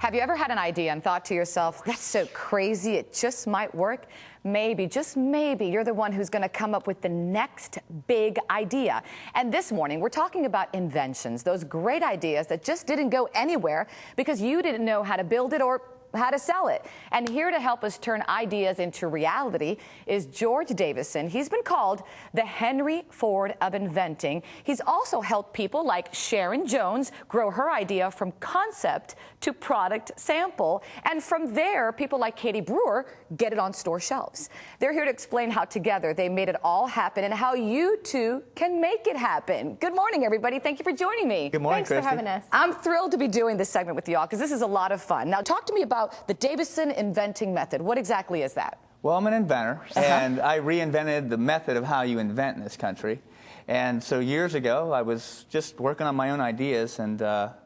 Have you ever had an idea and thought to yourself, that's so crazy, it just might work? Maybe, just maybe, you're the one who's going to come up with the next big idea. And this morning, we're talking about inventions, those great ideas that just didn't go anywhere because you didn't know how to build it or how to sell it. And here to help us turn ideas into reality is George Davison. He's been called the Henry Ford of inventing. He's also helped people like Sharon Jones grow her idea from concept to product sample. And from there, people like Katie Brewer get it on store shelves. They're here to explain how together they made it all happen and how you too can make it happen. Good morning, everybody. Thank you for joining me. Good morning, Thanks for having us. I'm thrilled to be doing this segment with y'all because this is a lot of fun. Now, talk to me about the Davison inventing method. What exactly is that? Well, I'm an inventor, and I reinvented the method of how you invent in this country. And so years ago, I was just working on my own ideas, and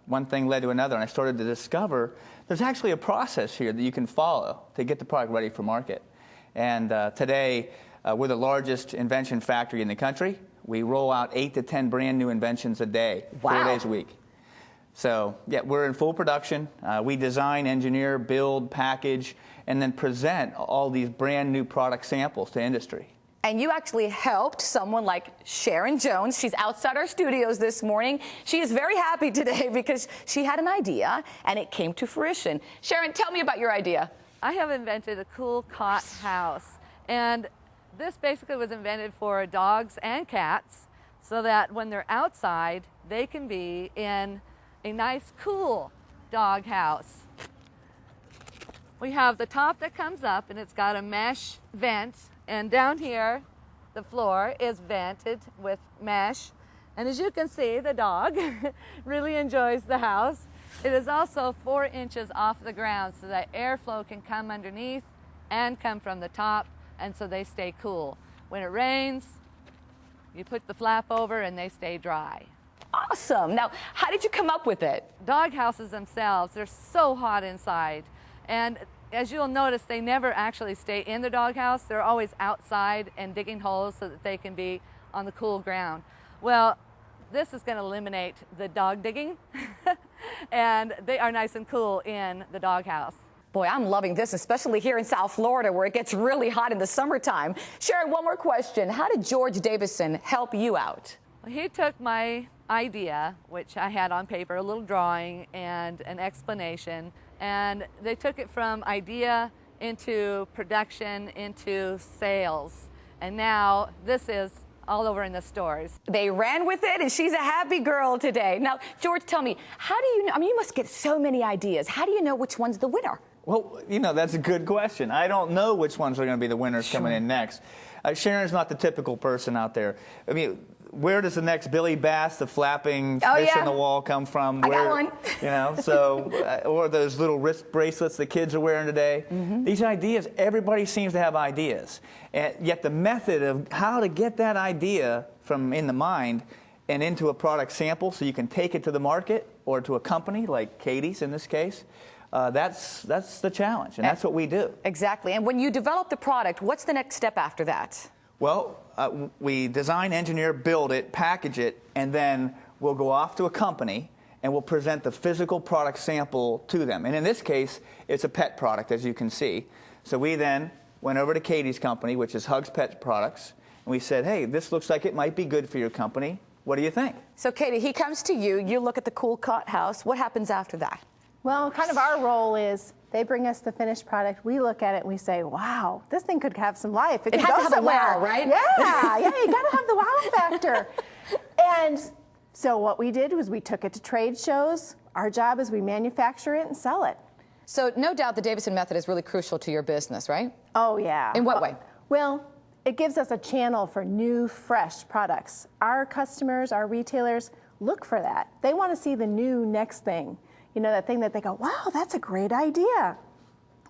one thing led to another, and I started to discover there's actually a process here that you can follow to get the product ready for market. And today, we're the largest invention factory in the country. We roll out 8 to 10 brand new inventions a day, Wow. 4 days a week. So, yeah, we're in full production. We design, engineer, build, package, and then present all these brand new product samples to industry. And you actually helped someone like Sharon Jones. She's outside our studios this morning. She is very happy today because she had an idea and it came to fruition. Sharon, tell me about your idea. I have invented a cool cot house, and this basically was invented for dogs and cats so that when they're outside, they can be in a nice, cool dog house. We have the top that comes up, and it's got a mesh vent, and down here, the floor is vented with mesh. And as you can see, the dog really enjoys the house. It is also 4 inches off the ground so that airflow can come underneath and come from the top, and so they stay cool. When it rains, you put the flap over and they stay dry. Awesome. Now, how did you come up with it? Dog houses themselves, they're so hot inside. And as you'll notice, they never actually stay in the dog house. They're always outside and digging holes so that they can be on the cool ground. Well, this is going to eliminate the dog digging, and they are nice and cool in the dog house. Boy, I'm loving this, especially here in South Florida where it gets really hot in the summertime. Sharon, one more question. How did George Davison help you out? He took my idea, which I had on paper, a little drawing and an explanation, and they took it from idea into production into sales. And now this is all over in the stores. They ran with it, and she's a happy girl today. Now, George, tell me, how do you know? I mean, you must get so many ideas. How do you know which one's the winner? Well, you know, that's a good question. I don't know which ones are going to be the winners coming in next. Sharon's not the typical person out there. I mean, where does the next Billy Bass, the flapping fish on the wall, come from? I got one. You know, so, or those little wrist bracelets the kids are wearing today. These ideas, everybody seems to have ideas. And yet the method of how to get that idea from in the mind and into a product sample so you can take it to the market or to a company like Katie's in this case, that's the challenge, and that's what we do. Exactly. And when you develop the product, what's the next step after that? Well, we design, engineer, build it, package it, and then we'll go off to a company and we'll present the physical product sample to them. And in this case, it's a pet product, as you can see. So we then went over to Katie's company, which is Hugs Pet Products, and we said, hey, this looks like it might be good for your company. What do you think? So, Katie, he comes to you. You look at the cool cot house. What happens after that? Well, kind of our role is they bring us the finished product. We look at it and we say, wow, this thing could have some life. It could has go to have somewhere. a wow, right? Yeah, you got to have the wow factor. And so what we did was we took it to trade shows. Our job is we manufacture it and sell it. So no doubt the Davison method is really crucial to your business, right? Oh, yeah. In what way? Well, it gives us a channel for new, fresh products. Our customers, our retailers look for that. They want to see the new next thing. You know, that thing that they go, wow, that's a great idea.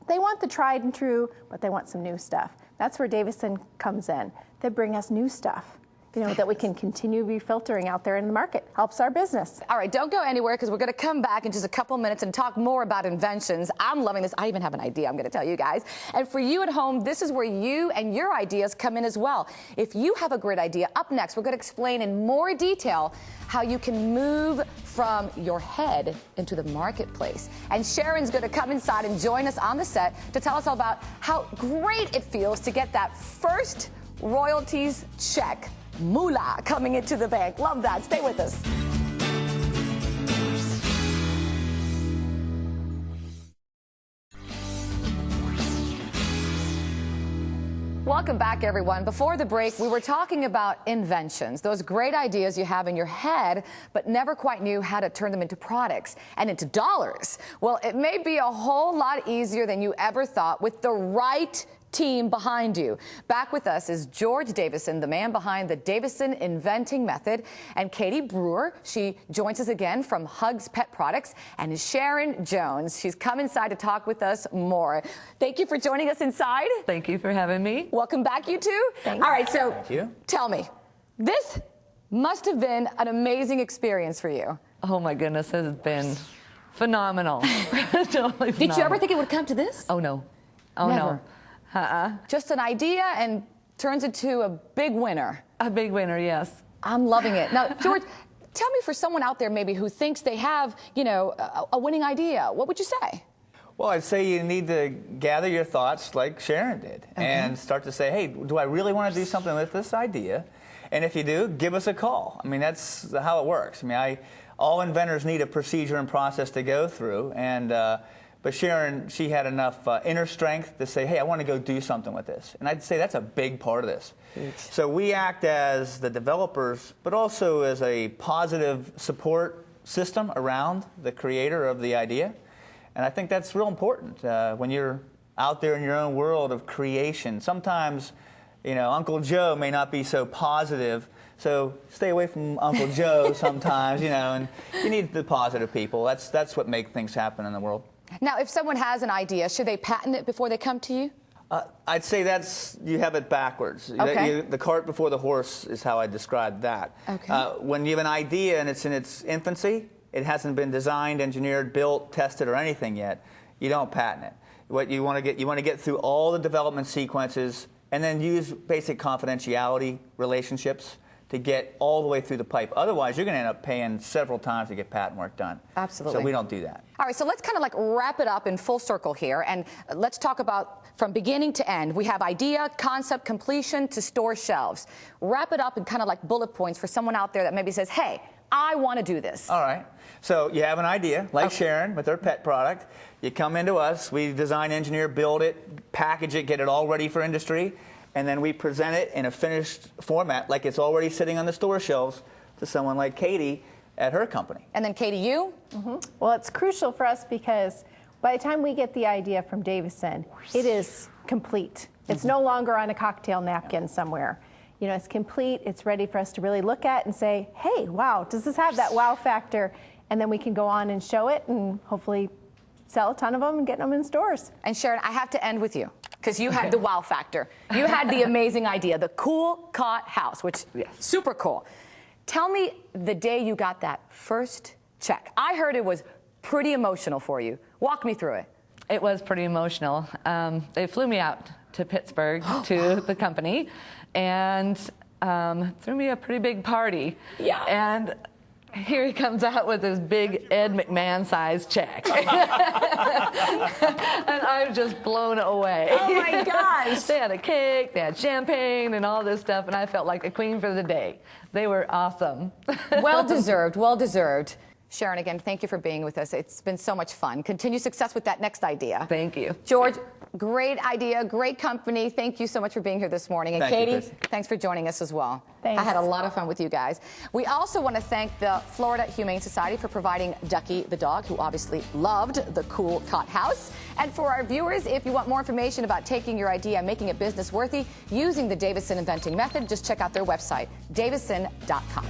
They want the tried and true, but they want some new stuff. That's where Davison comes in. They bring us new stuff. that we can continue to be filtering out there in the market. Helps our business. All right, don't go anywhere because we're going to come back in just a couple minutes and talk more about inventions. I'm loving this. I even have an idea I'm going to tell you guys. And for you at home, this is where you and your ideas come in as well. If you have a great idea, up next, we're going to explain in more detail how you can move from your head into the marketplace. And Sharon's going to come inside and join us on the set to tell us all about how great it feels to get that first royalties check, moolah, coming into the bank. Love that. Stay with us. Welcome back, everyone. Before the break, we were talking about inventions, those great ideas you have in your head, but never quite knew how to turn them into products and into dollars. Well, it may be a whole lot easier than you ever thought with the right team behind you. Back with us is George Davison, the man behind the Davison Inventing Method, and Katie Brewer. She joins us again from Hugs Pet Products, and is Sharon Jones. She's come inside to talk with us more. Thank you for joining us inside. Thank you for having me. Welcome back, you two. Thanks. All right, so Thank you. Tell me, this must have been an amazing experience for you. Oh my goodness, it has been phenomenal. Totally phenomenal. Did you ever think it would come to this? Oh no. Oh Never. no. Just an idea and turns into a big winner. A big winner, yes. I'm loving it. Now, George, tell me, for someone out there maybe who thinks they have, a winning idea, what would you say? Well, I'd say you need to gather your thoughts like Sharon did and start to say, hey, do I really want to do something with this idea? And if you do, give us a call. I mean, that's how it works. I mean, all inventors need a procedure and process to go through. But Sharon, she had enough inner strength to say, hey, I want to go do something with this. And I'd say that's a big part of this. Huge. So we act as the developers, but also as a positive support system around the creator of the idea. And I think that's real important when you're out there in your own world of creation. Sometimes, Uncle Joe may not be so positive. So stay away from Uncle Joe sometimes, and you need the positive people. That's what makes things happen in the world. Now, if someone has an idea, should they patent it before they come to you? I'd say you have it backwards. Okay. The cart before the horse is how I describe that. Okay. When you have an idea and it's in its infancy, it hasn't been designed, engineered, built, tested, or anything yet, you don't patent it. What you want to get through all the development sequences and then use basic confidentiality relationships to get all the way through the pipe. Otherwise, you're going to end up paying several times to get patent work done. Absolutely. So we don't do that. All right, so let's kind of wrap it up in full circle here, and let's talk about from beginning to end. We have idea, concept, completion to store shelves. Wrap it up in kind of bullet points for someone out there that maybe says, hey, I want to do this. All right. So you have an idea, like Sharon with her pet product. You come into us, we design, engineer, build it, package it, get it all ready for industry, and then we present it in a finished format like it's already sitting on the store shelves to someone like Katie at her company. And then Katie, you? Well, it's crucial for us because by the time we get the idea from Davison, it is complete. It's no longer on a cocktail napkin somewhere. It's complete. It's ready for us to really look at and say, hey, wow, does this have that wow factor? And then we can go on and show it and hopefully sell a ton of them and get them in stores. And Sharon, I have to end with you because you had the wow factor. You had the amazing idea, the cool cot house, which super cool. Tell me the day you got that first check. I heard it was pretty emotional for you. Walk me through it. It was pretty emotional. They flew me out to Pittsburgh to the company and threw me a pretty big party. Yeah. And here he comes out with this big Ed McMahon-sized check. And I was just blown away. Oh, my gosh. They had a cake, they had champagne, and all this stuff, and I felt like a queen for the day. They were awesome. Well deserved, well deserved. Sharon, again, thank you for being with us. It's been so much fun. Continue success with that next idea. Thank you. George, great idea, great company. Thank you so much for being here this morning. And Thank you, Katie, Chris. thanks for joining us as well. Thanks. I had a lot of fun with you guys. We also want to thank the Florida Humane Society for providing Ducky the dog, who obviously loved the cool cot house. And for our viewers, if you want more information about taking your idea and making it business worthy using the Davison Inventing Method, just check out their website, davison.com.